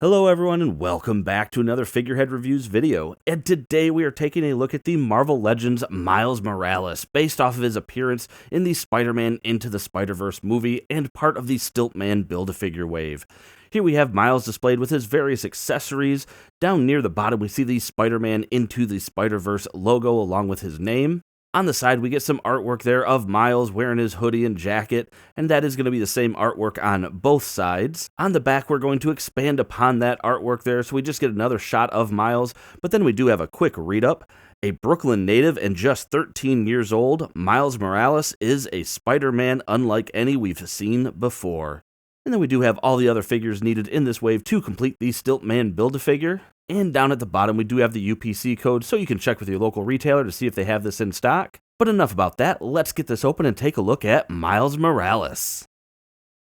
Hello everyone and welcome back to another Figurehead Reviews video, and today we are taking a look at the Marvel Legends Miles Morales, based off of his appearance in the Spider-Man Into the Spider-Verse movie and part of the Stilt-Man Build-A-Figure wave. Here we have Miles displayed with his various accessories. Down near the bottom we see the Spider-Man Into the Spider-Verse logo along with his name. On the side, we get some artwork there of Miles wearing his hoodie and jacket, and that is going to be the same artwork on both sides. On the back, we're going to expand upon that artwork there, so we just get another shot of Miles, but then we do have a quick read-up. A Brooklyn native and just 13 years old, Miles Morales is a Spider-Man unlike any we've seen before. And then we do have all the other figures needed in this wave to complete the Stilt-Man Build-A-Figure. And down at the bottom, we do have the UPC code, so you can check with your local retailer to see if they have this in stock. But enough about that, let's get this open and take a look at Miles Morales.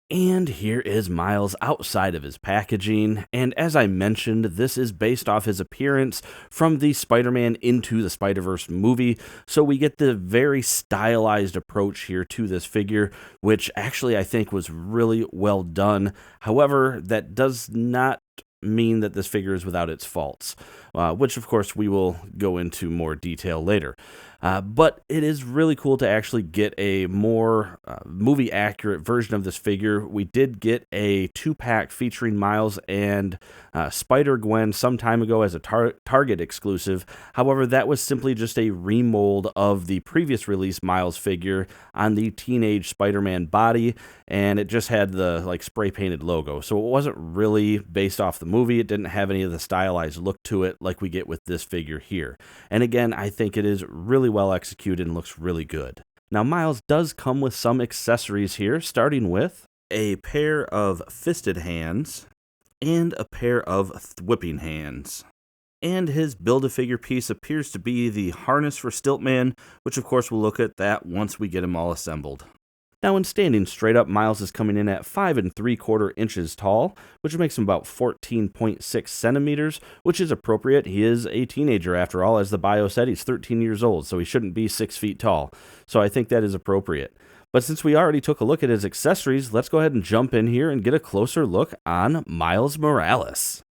And here is Miles outside of his packaging, and as I mentioned, this is based off his appearance from the Spider-Man Into the Spider-Verse movie, so we get the very stylized approach here to this figure, which actually I think was really well done. However, that does not mean that this figure is without its faults, which of course we will go into more detail later. But it is really cool to actually get a more movie-accurate version of this figure. We did get a 2-pack featuring Miles and Spider-Gwen some time ago as a Target exclusive. However, that was simply just a remold of the previous release Miles figure on the teenage Spider-Man body, and it just had the spray-painted logo. So it wasn't really based off the movie. It didn't have any of the stylized look to it like we get with this figure here. And again, I think it is really well executed and looks really good. Now, Miles does come with some accessories here, starting with a pair of fisted hands and a pair of whipping hands. And his Build-A-Figure piece appears to be the harness for Stilt-Man, which of course we'll look at that once we get him all assembled. Now, when standing straight up, Miles is coming in at 5 3/4 inches tall, which makes him about 14.6 centimeters, which is appropriate. He is a teenager after all. As the bio said, he's 13 years old, so he shouldn't be 6 feet tall. So I think that is appropriate. But since we already took a look at his accessories, let's go ahead and jump in here and get a closer look on Miles Morales.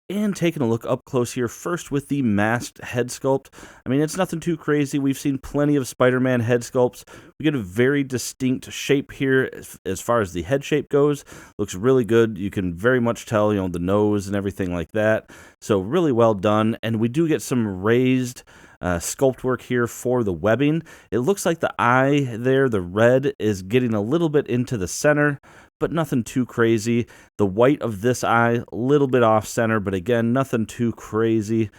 And taking a look up close here, first with the masked head sculpt. I mean, it's nothing too crazy. We've seen plenty of Spider-Man head sculpts. We get a very distinct shape here as far as the head shape goes. Looks really good. You can very much tell, the nose and everything like that. So really well done. And we do get some raised sculpt work here for the webbing. It looks like the eye there, the red, is getting a little bit into the center, but nothing too crazy. The white of this eye, a little bit off center, but again, nothing too crazy.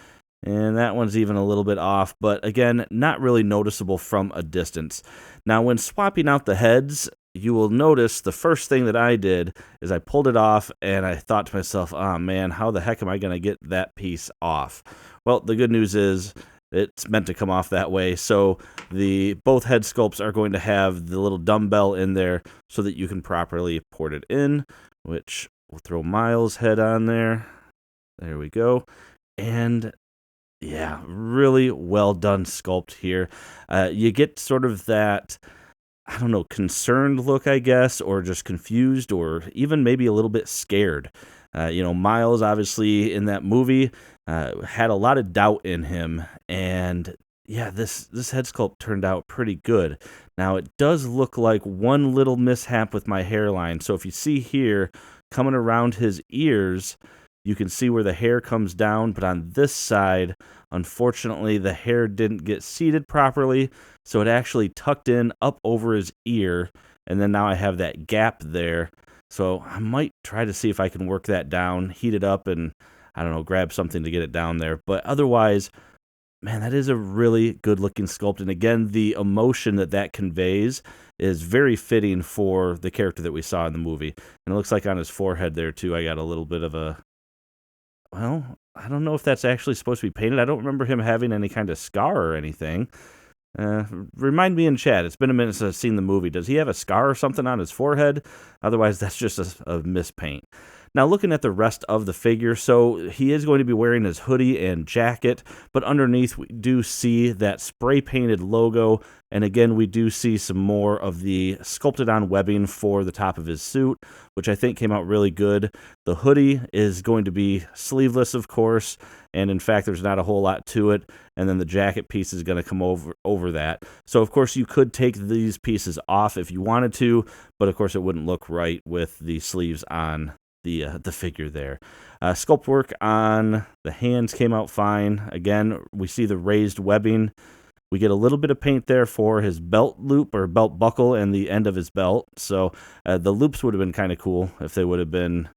And that one's even a little bit off, but again, not really noticeable from a distance. Now, when swapping out the heads, you will notice the first thing that I did is I pulled it off, and I thought to myself, oh man, how the heck am I going to get that piece off? Well, the good news is it's meant to come off that way, so both head sculpts are going to have the little dumbbell in there so that you can properly port it in, which we'll throw Miles' head on there. There we go. And yeah, really well done sculpt here. You get sort of that, I don't know, concerned look, I guess, or just confused, or even maybe a little bit scared. Miles, obviously, in that movie, had a lot of doubt in him, and yeah, this head sculpt turned out pretty good. Now, it does look like one little mishap with my hairline, so if you see here, coming around his ears, you can see where the hair comes down, but on this side, unfortunately, the hair didn't get seated properly, so it actually tucked in up over his ear, and then now I have that gap there. So I might try to see if I can work that down, heat it up, and, I don't know, grab something to get it down there. But otherwise, man, that is a really good-looking sculpt. And again, the emotion that conveys is very fitting for the character that we saw in the movie. And it looks like on his forehead there, too, I got a little bit of a... Well, I don't know if that's actually supposed to be painted. I don't remember him having any kind of scar or anything. Remind me in chat. It's been a minute since I've seen the movie. Does he have a scar or something on his forehead? Otherwise, that's just a mispaint. Now looking at the rest of the figure, so he is going to be wearing his hoodie and jacket, but underneath we do see that spray painted logo, and again we do see some more of the sculpted on webbing for the top of his suit, which I think came out really good. The hoodie is going to be sleeveless, of course, and in fact there's not a whole lot to it, and then the jacket piece is going to come over that. So of course you could take these pieces off if you wanted to, but of course it wouldn't look right with the sleeves on the figure there. Sculpt work on the hands came out fine. Again, we see the raised webbing. We get a little bit of paint there for his belt loop or belt buckle and the end of his belt. So the loops would have been kind of cool if they would have been,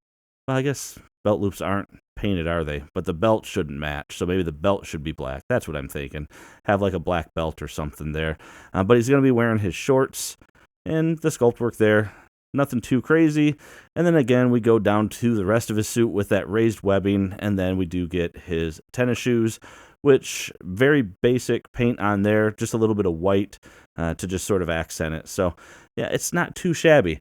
well, I guess belt loops aren't painted, are they? But the belt shouldn't match, so maybe the belt should be black. That's what I'm thinking. Have like a black belt or something there. But he's going to be wearing his shorts and the sculpt work there. Nothing too crazy. And then again, we go down to the rest of his suit with that raised webbing, and then we do get his tennis shoes, which very basic paint on there, just a little bit of white to just sort of accent it. So yeah, it's not too shabby.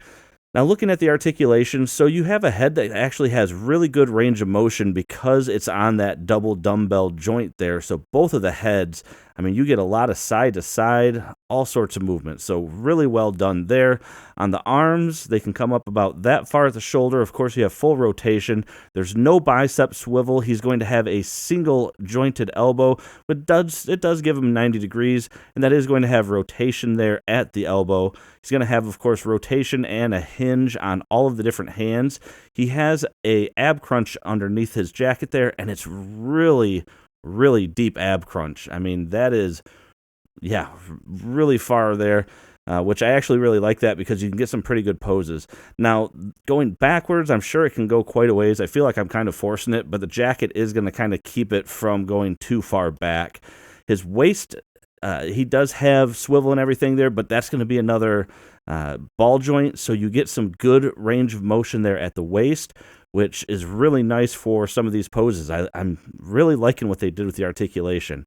Now looking at the articulation, so you have a head that actually has really good range of motion because it's on that double dumbbell joint there. So both of the heads, I mean, you get a lot of side to side, all sorts of movement. So really well done there. On the arms, they can come up about that far at the shoulder. Of course, you have full rotation. There's no bicep swivel. He's going to have a single jointed elbow, but it does give him 90 degrees, and that is going to have rotation there at the elbow. He's going to have, of course, rotation and a hinge on all of the different hands. He has a ab crunch underneath his jacket there, and it's really deep ab crunch. I mean, that is, yeah, really far there, which I actually really like that because you can get some pretty good poses. Now, going backwards, I'm sure it can go quite a ways. I feel like I'm kind of forcing it, but the jacket is going to kind of keep it from going too far back. His waist, he does have swivel and everything there, but that's going to be another ball joint, so you get some good range of motion there at the waist, which is really nice for some of these poses. I'm really liking what they did with the articulation.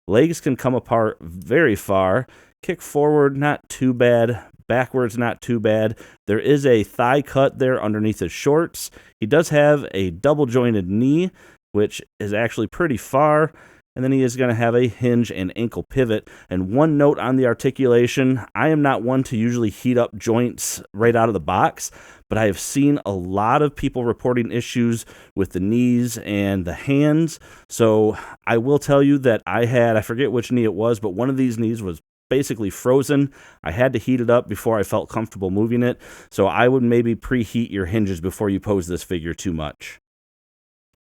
Legs can come apart very far. Kick forward, not too bad. Backwards, not too bad. There is a thigh cut there underneath his shorts. He does have a double jointed knee, which is actually pretty far. And then he is going to have a hinge and ankle pivot. And one note on the articulation, I am not one to usually heat up joints right out of the box, but I have seen a lot of people reporting issues with the knees and the hands. So I will tell you that I forget which knee it was, but one of these knees was basically frozen. I had to heat it up before I felt comfortable moving it. So I would maybe preheat your hinges before you pose this figure too much.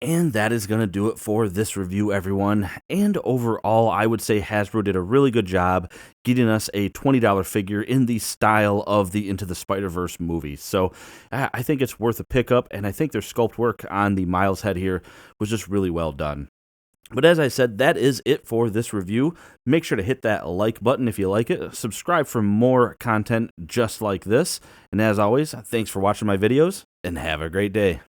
And that is going to do it for this review, everyone. And overall, I would say Hasbro did a really good job getting us a $20 figure in the style of the Into the Spider-Verse movie. So I think it's worth a pickup, and I think their sculpt work on the Miles head here was just really well done. But as I said, that is it for this review. Make sure to hit that like button if you like it. Subscribe for more content just like this. And as always, thanks for watching my videos, and have a great day.